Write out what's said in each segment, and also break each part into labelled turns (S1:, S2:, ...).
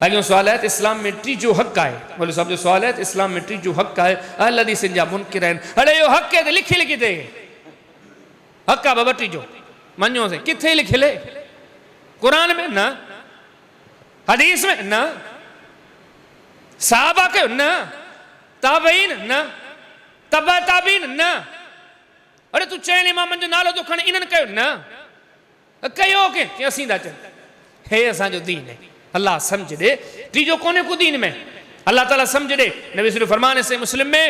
S1: अॻियों सवाल है इस्लाम में टीजो हक़ है। बोले साहब जो सवाल है इस्लाम में टीजो हक़ है। अहल हदीस जा मुनकिर आहिनि। अड़े यो हक़ है लिखी लिखी थे हक़ है बाबा टीजो मनो से किथे लिखिले कुरान में न हदीस में न साहबा के न ताबईन न तबा ताबीन न। अरे तू चैन इमामन जो नालो तो खण इन्हनि कयो न कयो के असीं था चऊं हे असांजो दीन है। अल्लाह समझ दे टीजो कोने को दीन में अल्लाह ताला समझ दे। नबी सल्लल्लाहु फरमाने से मुस्लिम में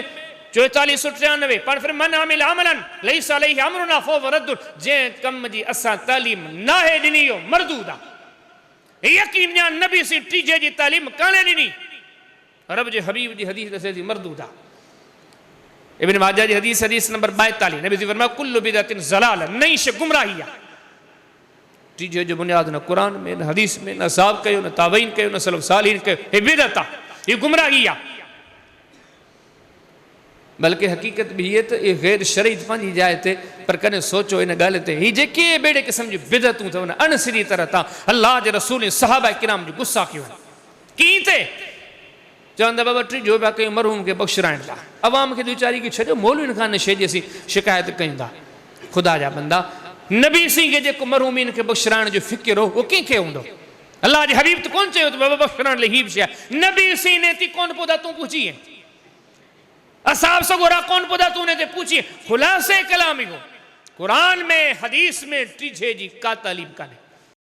S1: 4493 पर फिर मन अमिल अमलन लैसा अलैहि अमरुना फहुव रद्द जे कम जी असा तालीम ना है दिनी यो मरदूदा यकीन या नबी से टीजे जी तालीम काने दिनी रब जे हबीब जी हदीस दसे जी मरदूदा। इब्न माजा जी हदीस नंबर 42 नबी फरमाया कुल्लु बिदअतिन ज़लाल नई शे गुमराही है। टीजे जो बुनियाद न कुरान में न हदीस में न साहब कयो न ताबईन कयो न सलफ सालिहीन कयो हे बिदअत आहे ये गुमराही आहे। बल्कि हकीकत भी ये तो ये गैर शरीत पंहिंजी जाइ ते पर कॾहिं सोचो इन ॻाल्हि ते ही जेके बेड़े क़िस्म जी बिदअतूं अथव न अणसिरी तरह तां अल्लाह जे रसूल ऐं सहाबा किराम जो गुस्सा कयो कीअं ते चवंदा बाबा टीजो पिया कयूं मरहूम खे बख़्शिराइण लाइ अवाम खे वीचारी खे छॾियो मौलवियुनि खां न शइ जी असीं शिकायत कयूं था। ख़ुदा जा बंदा नबी सिंह खे जेको मरहूमीन खे बख़्शिराइण जो फ़िक्र हो उहो कंहिंखे हूंदो। अल्लाह जे हबीब त कोन चयो त बाबा बख़्शिराइण लाइ हीअ बि शइ आहे। नबी सिंह ने थी कोन पुछा तूं पुछी असाब सगोरा कौन पुदा तूने ते पूछी खुलासे कलाम हो कुरान में हदीस में टीजे जी का तालीम काने।